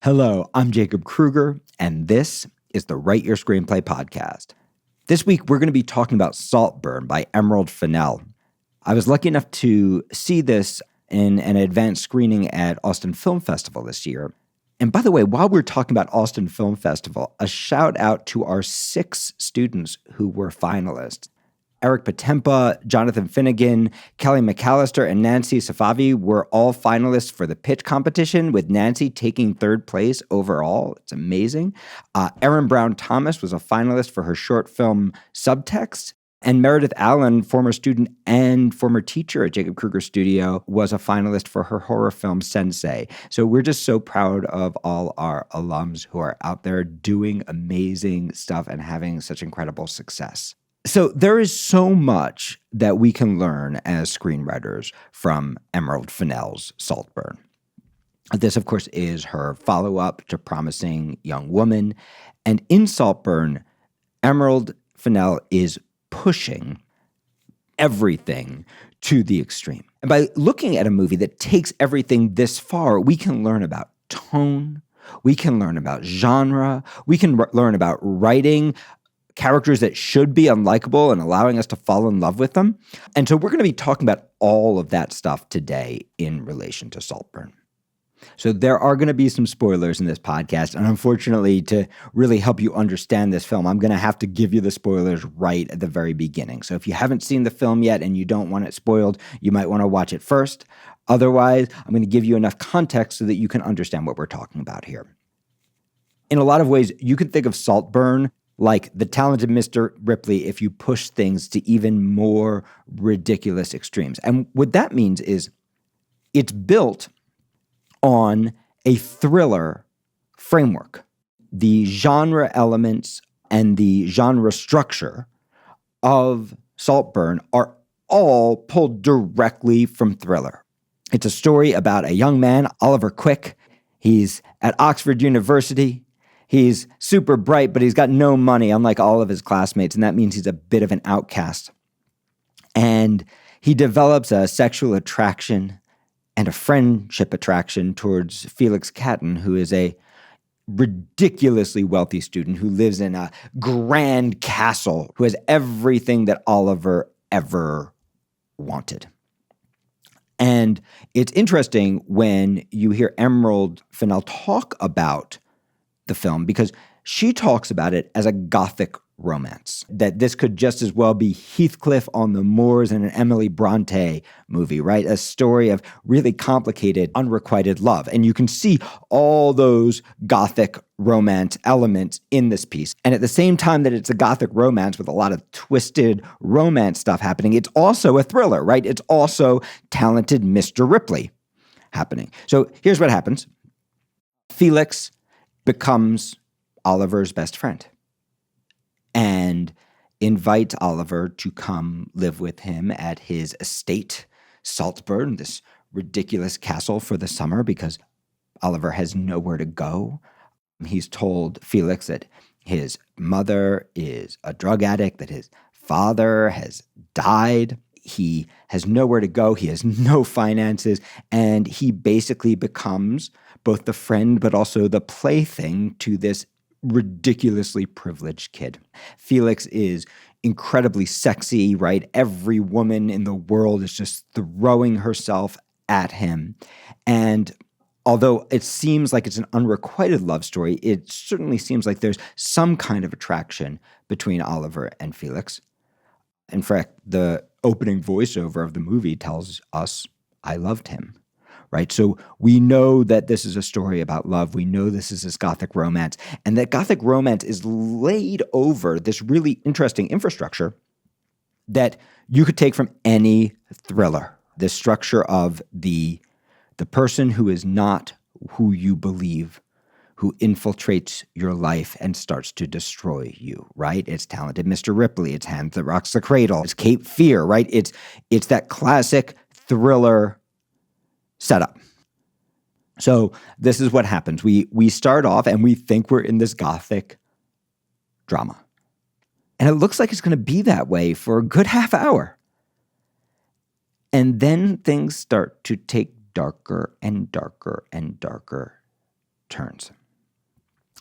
Hello, I'm Jacob Kruger, and this is the Write Your Screenplay podcast. This week, we're going to be talking about Saltburn by Emerald Fennell. I was lucky enough to see this in an advanced screening at Austin Film Festival this year. And by the way, while we're talking about Austin Film Festival, a shout out to our 6 students who were finalists. Eric Patempa, Jonathan Finnegan, Kelly McAllister, and Nancy Safavi were all finalists for the pitch competition, with Nancy taking 3rd place overall. It's amazing. Erin Brown Thomas was a finalist for her short film Subtext. And Meredith Allen, former student and former teacher at Jacob Kruger Studio, was a finalist for her horror film Sensei. So we're just so proud of all our alums who are out there doing amazing stuff and having such incredible success. So there is so much that we can learn as screenwriters from Emerald Fennell's Saltburn. This, of course, is her follow-up to Promising Young Woman. And in Saltburn, Emerald Fennell is pushing everything to the extreme. And by looking at a movie that takes everything this far, we can learn about tone, we can learn about genre, we can learn about writing characters that should be unlikable and allowing us to fall in love with them. And so we're going to be talking about all of that stuff today in relation to Saltburn. So there are going to be some spoilers in this podcast, and unfortunately, to really help you understand this film, I'm going to have to give you the spoilers right at the very beginning. So if you haven't seen the film yet and you don't want it spoiled, you might want to watch it first. Otherwise, I'm going to give you enough context so that you can understand what we're talking about here. In a lot of ways, you could think of Saltburn like The Talented Mr. Ripley if you push things to even more ridiculous extremes. And what that means is it's built on a thriller framework. The genre elements and the genre structure of Saltburn are all pulled directly from thriller. It's a story about a young man, Oliver Quick. He's at Oxford University. He's super bright, but he's got no money, unlike all of his classmates, and that means he's a bit of an outcast. And he develops a sexual attraction and a friendship attraction towards Felixs Grave, who is a ridiculously wealthy student who lives in a grand castle, who has everything that Oliver ever wanted. And it's interesting when you hear Emerald Fennell talk about the film, because she talks about it as a Gothic romance, that this could just as well be Heathcliff on the moors in an Emily Bronte movie, right? A story of really complicated, unrequited love. And you can see all those Gothic romance elements in this piece. And at the same time that it's a Gothic romance with a lot of twisted romance stuff happening, it's also a thriller, right? It's also Talented Mr. Ripley happening. So here's what happens. Felix becomes Oliver's best friend and invites Oliver to come live with him at his estate, Saltburn, this ridiculous castle, for the summer because Oliver has nowhere to go. He's told Felix that his mother is a drug addict, that his father has died. He has nowhere to go. He has no finances, and he basically becomes both the friend but also the plaything to this ridiculously privileged kid. Felix is incredibly sexy, right? Every woman in the world is just throwing herself at him. And although it seems like it's an unrequited love story, it certainly seems like there's some kind of attraction between Oliver and Felix. In fact, the opening voiceover of the movie tells us, "I loved him." Right? So we know that this is a story about love. We know this is this Gothic romance, and that Gothic romance is laid over this really interesting infrastructure that you could take from any thriller. This structure of the person who is not who you believe, who infiltrates your life and starts to destroy you, right? It's Talented Mr. Ripley. It's Hand That Rocks the Cradle. It's Cape Fear, right? It's that classic thriller setup. So this is what happens. We start off and we think we're in this Gothic drama. And it looks like it's going to be that way for a good half hour. And then things start to take darker and darker and darker turns.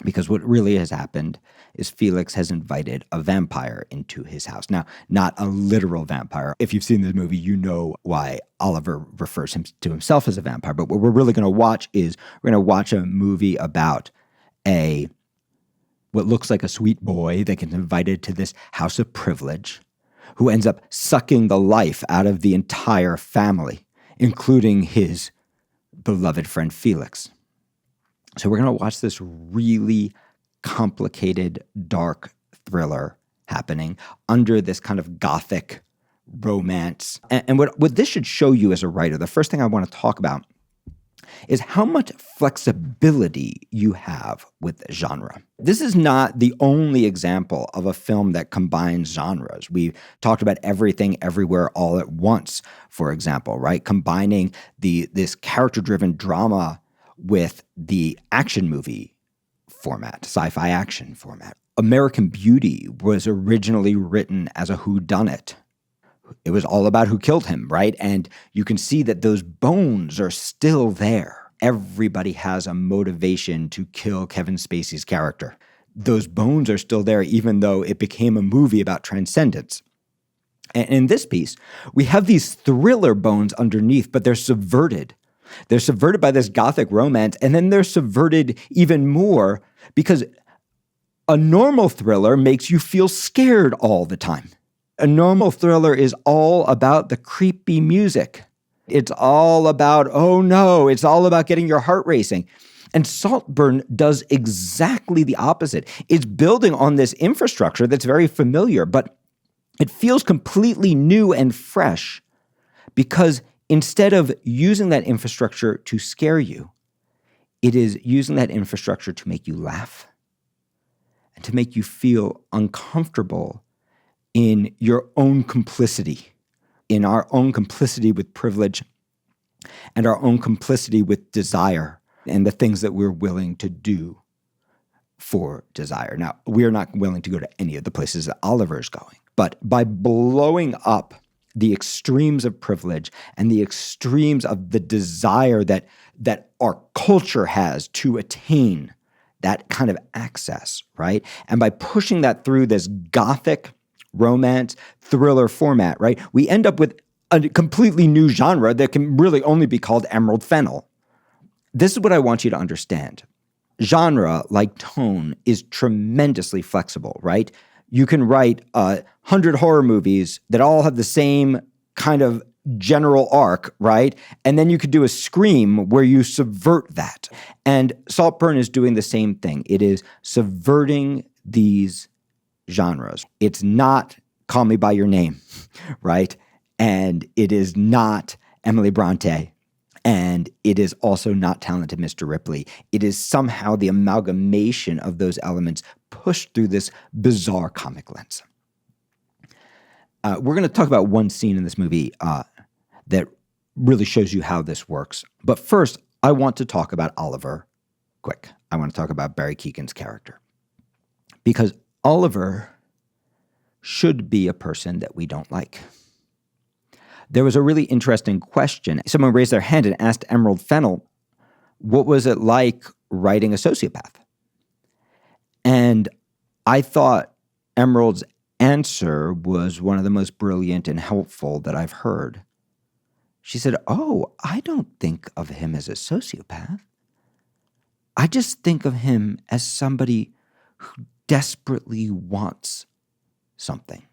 Because what really has happened is Felixs has invited a vampire into his house. Now, not a literal vampire. If you've seen this movie, you know why Oliver refers to himself as a vampire. But what we're really going to watch is we're going to watch a movie about what looks like a sweet boy that gets invited to this house of privilege, who ends up sucking the life out of the entire family, including his beloved friend Felixs. So we're going to watch this really complicated, dark thriller happening under this kind of Gothic romance. And what this should show you as a writer, the first thing I want to talk about is how much flexibility you have with genre. This is not the only example of a film that combines genres. We talked about Everything, Everywhere, All at Once, for example, right? Combining this character-driven drama with the action movie format, sci-fi action format. American Beauty was originally written as a whodunit. It was all about who killed him, right? And you can see that those bones are still there. Everybody has a motivation to kill Kevin Spacey's character. Those bones are still there, even though it became a movie about transcendence. And in this piece, we have these thriller bones underneath, but they're subverted. They're subverted by this Gothic romance, and then they're subverted even more because a normal thriller makes you feel scared all the time. A normal thriller is all about the creepy music. It's all about, oh no, it's all about getting your heart racing. And Saltburn does exactly the opposite. It's building on this infrastructure that's very familiar, but it feels completely new and fresh because instead of using that infrastructure to scare you, it is using that infrastructure to make you laugh and to make you feel uncomfortable in your own complicity, in our own complicity with privilege and our own complicity with desire and the things that we're willing to do for desire. Now, we are not willing to go to any of the places that Oliver is going, but by blowing up the extremes of privilege and the extremes of the desire that our culture has to attain that kind of access, right? And by pushing that through this Gothic romance thriller format, right, we end up with a completely new genre that can really only be called Emerald Fennell. This is what I want you to understand. Genre, like tone, is tremendously flexible, right? You can write 100 horror movies that all have the same kind of general arc, right? And then you could do a Scream where you subvert that. And Saltburn is doing the same thing. It is subverting these genres. It's not Call Me By Your Name, right? And it is not Emily Bronte. And it is also not Talented Mr. Ripley. It is somehow the amalgamation of those elements pushed through this bizarre comic lens. We're going to talk about one scene in this movie that really shows you how this works. But first, I want to talk about Oliver quick. I want to talk about Barry Keoghan's character. Because Oliver should be a person that we don't like. There was a really interesting question. Someone raised their hand and asked Emerald Fennell, what was it like writing a sociopath? And I thought Emerald's answer was one of the most brilliant and helpful that I've heard. She said, I don't think of him as a sociopath. I just think of him as somebody who desperately wants something.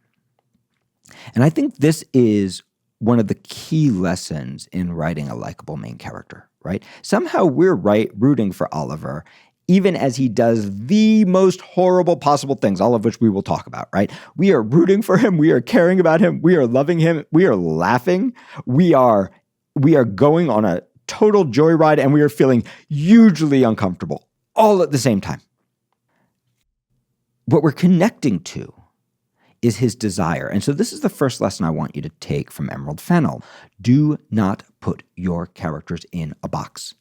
And I think this is one of the key lessons in writing a likable main character, right? Somehow we're rooting for Oliver, even as he does the most horrible possible things, all of which we will talk about, right? We are rooting for him. We are caring about him. We are loving him. We are laughing. We are going on a total joyride, and we are feeling hugely uncomfortable all at the same time. What we're connecting to is his desire. And so this is the first lesson I want you to take from Emerald Fennell. Do not put your characters in a box.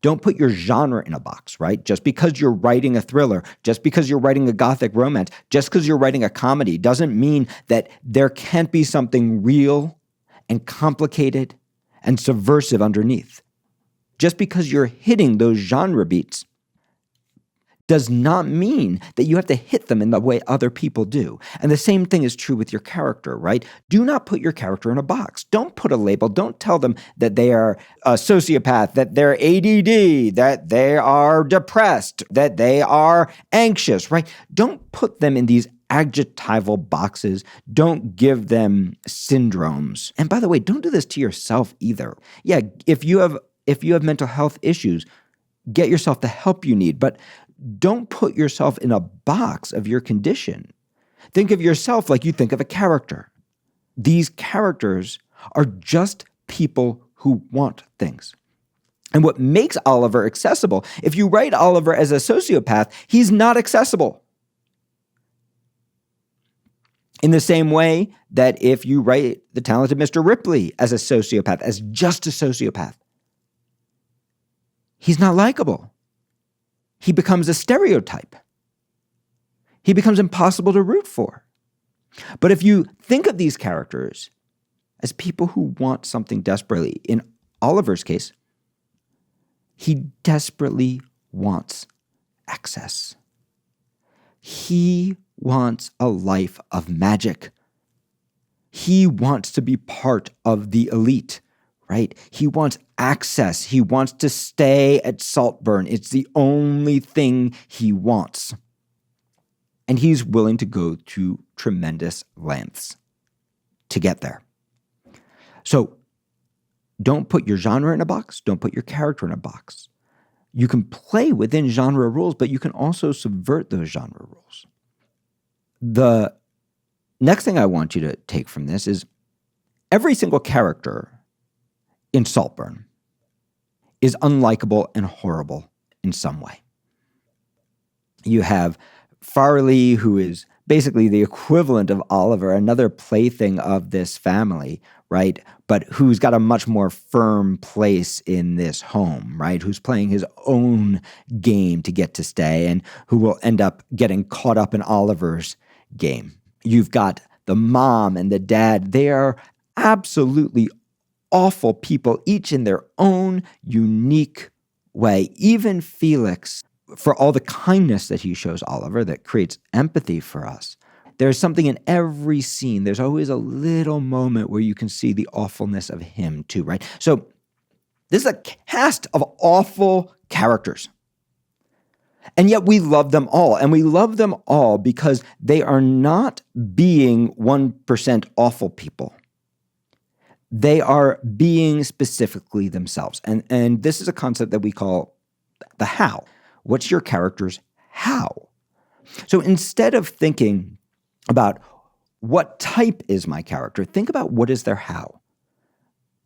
Don't put your genre in a box, right? Just because you're writing a thriller, just because you're writing a Gothic romance, just because you're writing a comedy doesn't mean that there can't be something real and complicated and subversive underneath. Just because you're hitting those genre beats does not mean that you have to hit them in the way other people do. And the same thing is true with your character, right? Do not put your character in a box. Don't put a label. Don't tell them that they are a sociopath, that they're ADD, that they are depressed, that they are anxious, right? Don't put them in these adjectival boxes. Don't give them syndromes. And by the way, don't do this to yourself either. Yeah, if you have mental health issues, get yourself the help you need, but don't put yourself in a box of your condition. Think of yourself like you think of a character. These characters are just people who want things. And what makes Oliver accessible, if you write Oliver as a sociopath, he's not accessible. In the same way that if you write the talented Mr. Ripley as a sociopath, as just a sociopath, he's not likable. He becomes a stereotype. He becomes impossible to root for. But if you think of these characters as people who want something desperately, in Oliver's case, he desperately wants access. He wants a life of magic. He wants to be part of the elite, right? He wants access. He wants to stay at Saltburn. It's the only thing he wants. And he's willing to go to tremendous lengths to get there. So don't put your genre in a box. Don't put your character in a box. You can play within genre rules, but you can also subvert those genre rules. The next thing I want you to take from this is every single character in Saltburn is unlikable and horrible in some way. You have Farley, who is basically the equivalent of Oliver, another plaything of this family, right? But who's got a much more firm place in this home, right? Who's playing his own game to get to stay and who will end up getting caught up in Oliver's game. You've got the mom and the dad. They are absolutely awful people, each in their own unique way. Even Felix, for all the kindness that he shows Oliver that creates empathy for us, there's something in every scene. There's always a little moment where you can see the awfulness of him too, right? So this is a cast of awful characters. And yet we love them all. And we love them all because they are not being 1% awful people. They are being specifically themselves. And this is a concept that we call the how. What's your character's how? So instead of thinking about what type is my character, think about what is their how.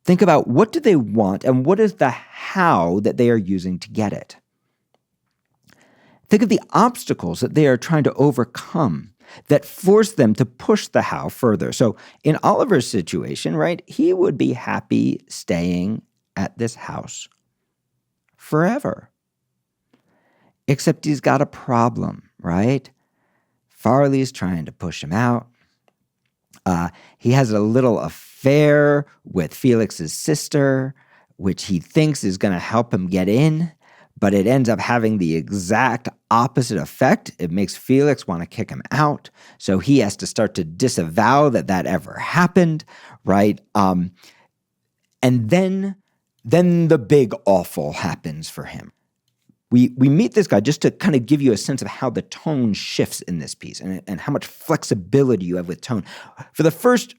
Think about what do they want and what is the how that they are using to get it. Think of the obstacles that they are trying to overcome that force them to push the how further. So in Oliver's situation, right, he would be happy staying at this house forever. Except he's got a problem, right? Farley's trying to push him out. He has a little affair with Felix's sister, which he thinks is going to help him get in, but it ends up having the exact opposite effect. It makes Felix want to kick him out, so he has to start to disavow that ever happened, right? And then the big awful happens for him. We meet this guy just to kind of give you a sense of how the tone shifts in this piece and how much flexibility you have with tone. For the first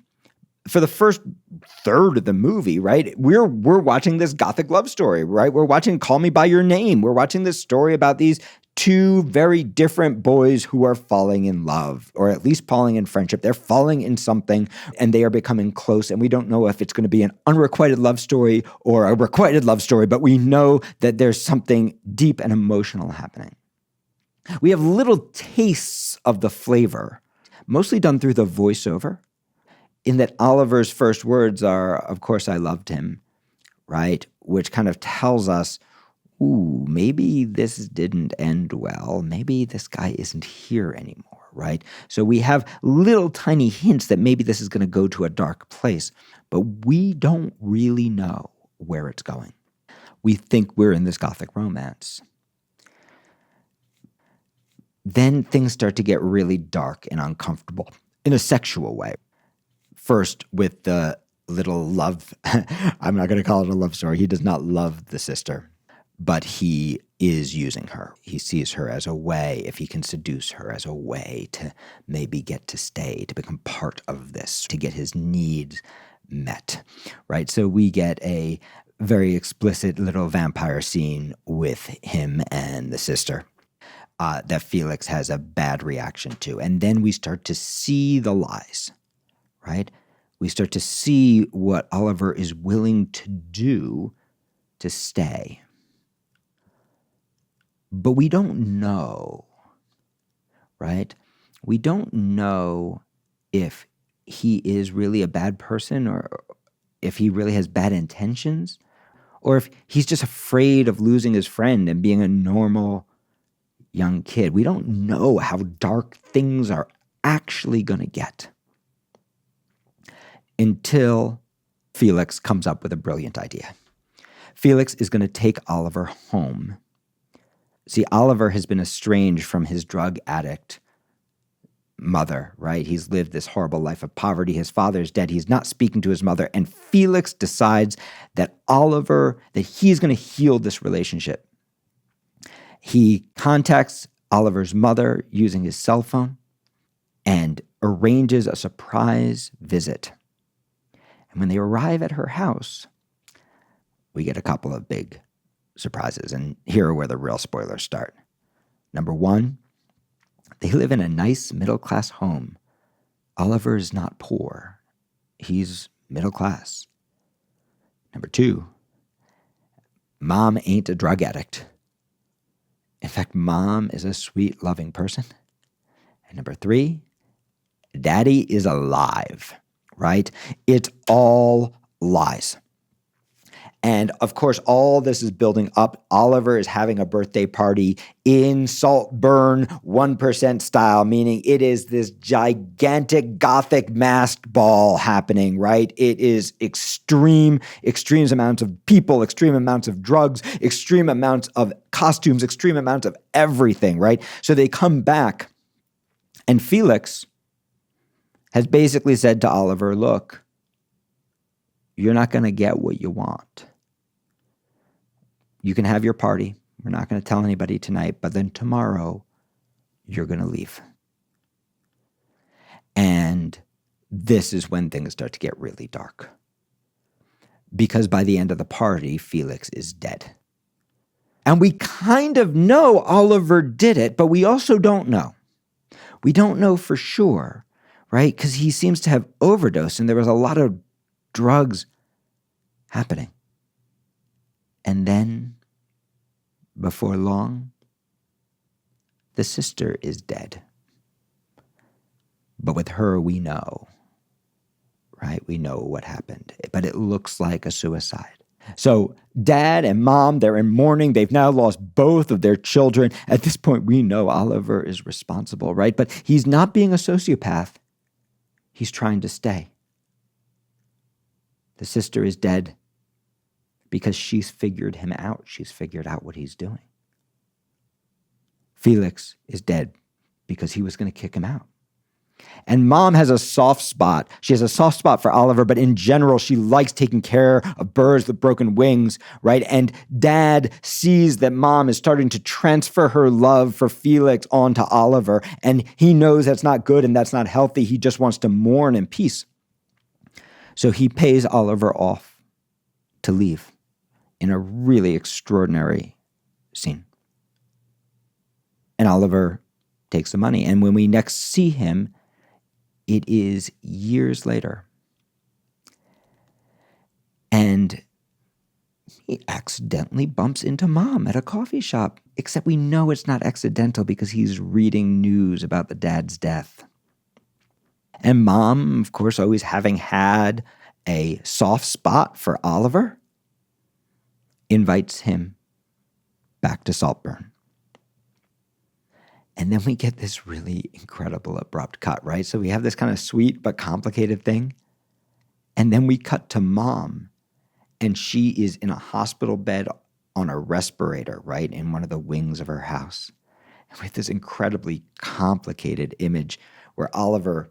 third of the movie, right, we're watching this Gothic love story, right? We're watching Call Me By Your Name. We're watching this story about these two very different boys who are falling in love, or at least falling in friendship. They're falling in something, and they are becoming close, and we don't know if it's going to be an unrequited love story or a requited love story, but we know that there's something deep and emotional happening. We have little tastes of the flavor, mostly done through the voiceover, in that Oliver's first words are, "Of course I loved him," right? Which kind of tells us, ooh, maybe this didn't end well. Maybe this guy isn't here anymore, right? So we have little tiny hints that maybe this is going to go to a dark place, but we don't really know where it's going. We think we're in this Gothic romance. then things start to get really dark and uncomfortable in a sexual way. First, with the little love, I'm not going to call it a love story. He does not love the sister, but he is using her. He sees her as a way, if he can seduce her, as a way to maybe get to stay, to become part of this, to get his needs met, right? So we get a very explicit little vampire scene with him and the sister that Felix has a bad reaction to. And then we start to see the lies, right? We start to see what Oliver is willing to do to stay. But we don't know, right? We don't know if he is really a bad person or if he really has bad intentions or if he's just afraid of losing his friend and being a normal young kid. We don't know how dark things are actually going to get until Felix comes up with a brilliant idea. Felix is going to take Oliver home. See, Oliver has been estranged from his drug addict mother, right? He's lived this horrible life of poverty. His father's dead. He's not speaking to his mother. And Felix decides that he's going to heal this relationship. He contacts Oliver's mother using his cell phone and arranges a surprise visit. And when they arrive at her house, we get a couple of big surprises. And here are where the real spoilers start. Number one, they live in a nice middle-class home. Oliver is not poor. He's middle class. Number two, Mom ain't a drug addict. In fact, Mom is a sweet, loving person. And number three, Daddy is alive, right? It's all lies. And of course, all this is building up. Oliver is having a birthday party in Saltburn 1% style, meaning it is this gigantic Gothic masked ball happening, right? It is extreme amounts of people, extreme amounts of drugs, extreme amounts of costumes, extreme amounts of everything, right? So they come back, and Felix has basically said to Oliver, look, you're not going to get what you want. You can have your party. We're not going to tell anybody tonight, but then tomorrow you're going to leave. And this is when things start to get really dark. Because by the end of the party, Felix is dead. And we kind of know Oliver did it, but we also don't know. We don't know for sure, right? Because he seems to have overdosed and there was a lot of drugs happening. And then, before long, the sister is dead. But with her, we know, right? We know what happened. But it looks like a suicide. So Dad and Mom, they're in mourning. They've now lost both of their children. At this point, we know Oliver is responsible, right? But he's not being a sociopath. He's trying to stay. The sister is dead because she's figured him out. She's figured out what he's doing. Felix is dead because he was going to kick him out. And Mom has a soft spot. She has a soft spot for Oliver, but in general, she likes taking care of birds with broken wings, right? And Dad sees that Mom is starting to transfer her love for Felix onto Oliver, and he knows that's not good and that's not healthy. He just wants to mourn in peace. So he pays Oliver off to leave in a really extraordinary scene. And Oliver takes the money. And when we next see him, it is years later. And he accidentally bumps into Mom at a coffee shop, except we know it's not accidental because he's reading news about the dad's death. And Mom, of course, always having had a soft spot for Oliver, invites him back to Saltburn. And then we get this really incredible abrupt cut, right? So we have this kind of sweet but complicated thing. And then we cut to Mom, and she is in a hospital bed on a respirator, right, in one of the wings of her house. with this incredibly complicated image where Oliver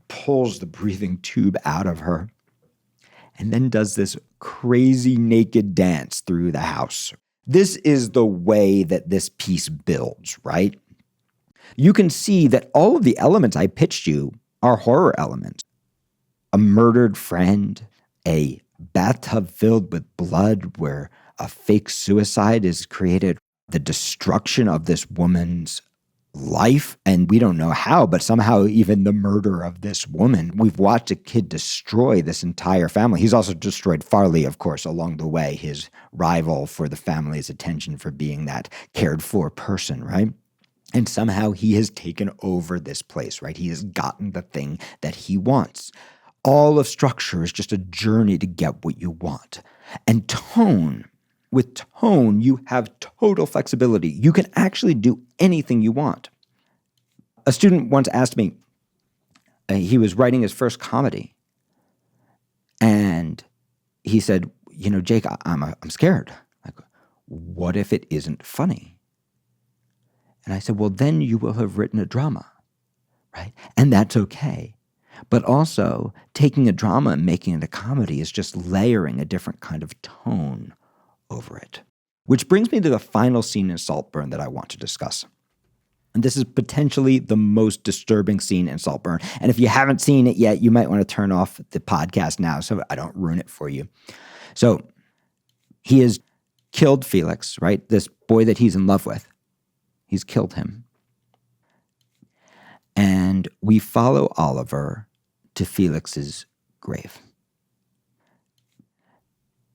pulls the breathing tube out of her and then does this crazy naked dance through the house. This is the way that this piece builds, right? You can see that all of the elements I pitched you are horror elements. A murdered friend, a bathtub filled with blood where a fake suicide is created, the destruction of this woman's life, and we don't know how, but somehow even the murder of this woman. We've watched a kid destroy this entire family. He's also destroyed Farley, of course, along the way, his rival for the family's attention for being that cared for person, right? And somehow he has taken over this place, right? He has gotten the thing that he wants. All of structure is just a journey to get what you want. And tone, with tone, you have total flexibility. You can actually do anything you want. A student once asked me, he was writing his first comedy, and he said, Jake, I'm scared. Like, what if it isn't funny? And I said, well, then you will have written a drama, right? And that's okay. But also, taking a drama and making it a comedy is just layering a different kind of tone over it. Which brings me to the final scene in Saltburn that I want to discuss. And this is potentially the most disturbing scene in Saltburn. And if you haven't seen it yet, you might want to turn off the podcast now so I don't ruin it for you. So he has killed Felixs, right? This boy that he's in love with. He's killed him. And we follow Oliver to Felix's grave.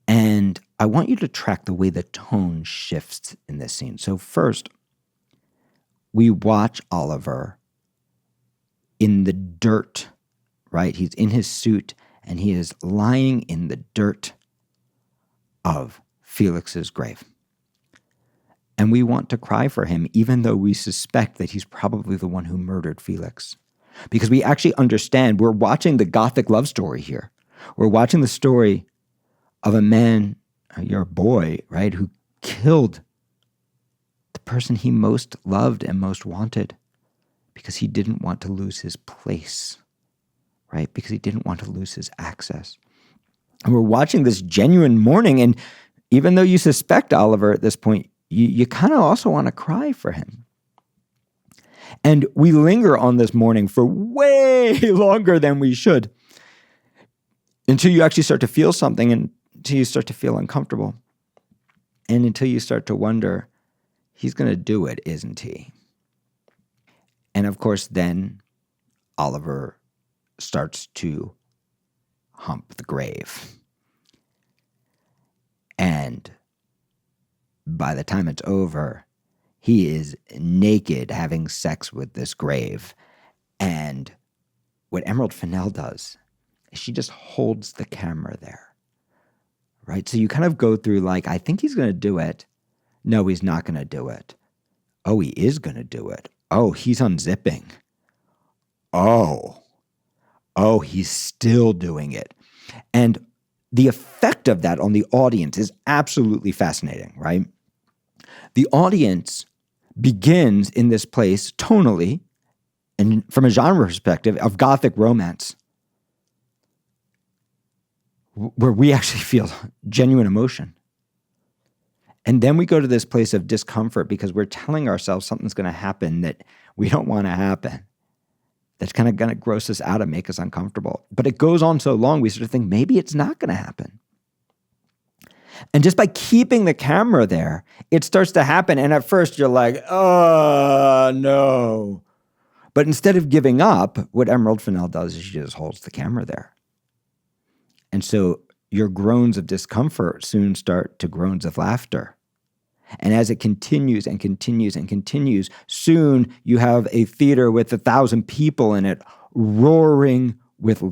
And I want you to track the way the tone shifts in this scene. So first, we watch Oliver in the dirt, right? He's in his suit and he is lying in the dirt of Felix's grave. And we want to cry for him, even though we suspect that he's probably the one who murdered Felixs. Because we actually understand, we're watching the Gothic love story here. We're watching the story of a man, your boy, right, who killed the person he most loved and most wanted because he didn't want to lose his place, right? Because he didn't want to lose his access. And we're watching this genuine mourning, and even though you suspect Oliver at this point, you kind of also want to cry for him. And we linger on this mourning for way longer than we should until you actually start to feel something and until you start to feel uncomfortable. And until you start to wonder, he's going to do it, isn't he? And of course, then Oliver starts to hump the grave. And by the time it's over, he is naked having sex with this grave. And what Emerald Fennell does is she just holds the camera there, right? So you kind of go through like, I think he's going to do it. No, he's not going to do it. Oh, he is going to do it. Oh, he's unzipping. Oh, he's still doing it. And the effect of that on the audience is absolutely fascinating, right? The audience begins in this place tonally and from a genre perspective of Gothic Romance, where we actually feel genuine emotion. And then we go to this place of discomfort because we're telling ourselves something's going to happen that we don't want to happen. That's kind of going to gross us out and make us uncomfortable. But it goes on so long, we sort of think maybe it's not going to happen. And just by keeping the camera there, it starts to happen. And at first you're like, oh, no. But instead of giving up, what Emerald Fennell does is she just holds the camera there. And so your groans of discomfort soon start to groans of laughter. And as it continues and continues and continues, soon you have a theater with 1,000 people in it roaring with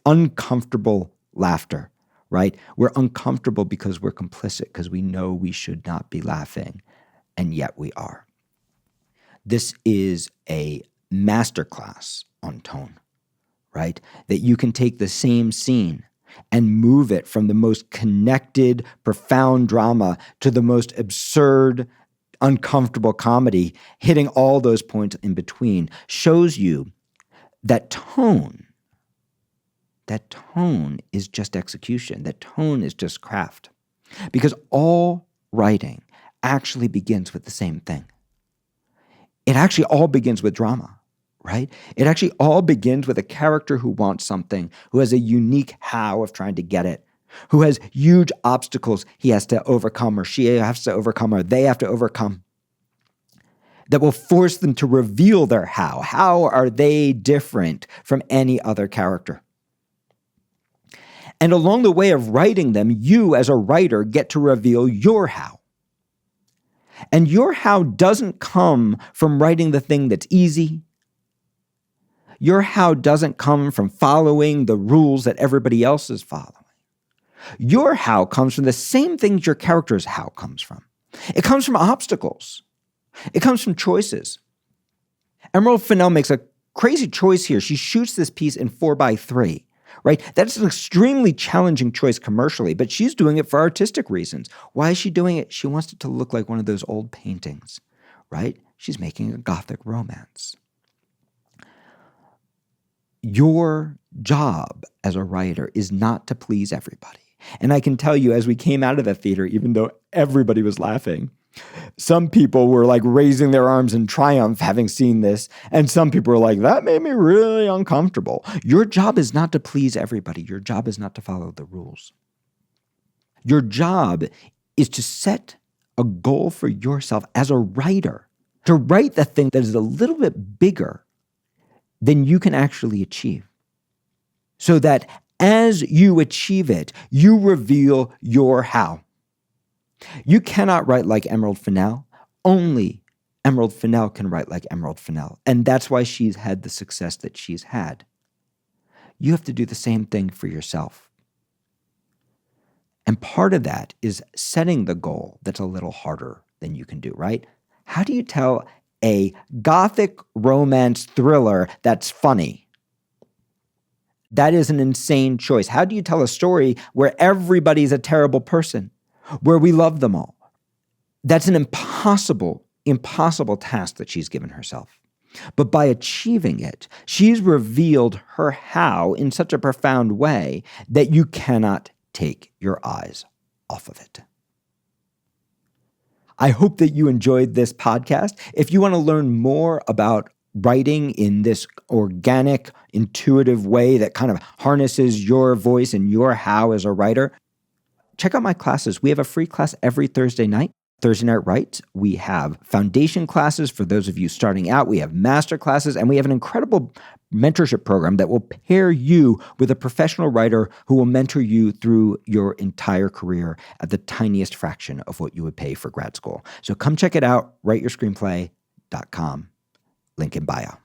uncomfortable laughter, right? We're uncomfortable because we're complicit, because we know we should not be laughing, and yet we are. This is a masterclass on tone, right? That you can take the same scene and move it from the most connected, profound drama to the most absurd, uncomfortable comedy, hitting all those points in between, shows you that tone is just execution. That tone is just craft. Because all writing actually begins with the same thing. It actually all begins with drama, right? It actually all begins with a character who wants something, who has a unique how of trying to get it, who has huge obstacles he has to overcome, or she has to overcome, or they have to overcome, that will force them to reveal their how. How are they different from any other character? And along the way of writing them, you as a writer get to reveal your how. And your how doesn't come from writing the thing that's easy. Your how doesn't come from following the rules that everybody else is following. Your how comes from the same things your character's how comes from. It comes from obstacles. It comes from choices. Emerald Fennell makes a crazy choice here. She shoots this piece in 4x3. Right? That's an extremely challenging choice commercially, but she's doing it for artistic reasons. Why is she doing it? She wants it to look like one of those old paintings, right? She's making a Gothic romance. Your job as a writer is not to please everybody. And I can tell you, as we came out of the theater, even though everybody was laughing, some people were like raising their arms in triumph having seen this, and some people were like, that made me really uncomfortable. Your job is not to please everybody. Your job is not to follow the rules. Your job is to set a goal for yourself as a writer, to write the thing that is a little bit bigger than you can actually achieve, so that as you achieve it, you reveal your how. You cannot write like Emerald Fennell. Only Emerald Fennell can write like Emerald Fennell. And that's why she's had the success that she's had. You have to do the same thing for yourself. And part of that is setting the goal that's a little harder than you can do, right? How do you tell a Gothic romance thriller that's funny? That is an insane choice. How do you tell a story where everybody's a terrible person, where we love them all? That's an impossible task that she's given herself. But by achieving it, she's revealed her how in such a profound way that you cannot take your eyes off of it. I hope that you enjoyed this podcast. If you want to learn more about writing in this organic, intuitive way that kind of harnesses your voice and your how as a writer, check out my classes. We have a free class every Thursday night. Thursday Night Writes. We have foundation classes for those of you starting out. We have master classes, and we have an incredible mentorship program that will pair you with a professional writer who will mentor you through your entire career at the tiniest fraction of what you would pay for grad school. So come check it out, writeyourscreenplay.com. Link in bio.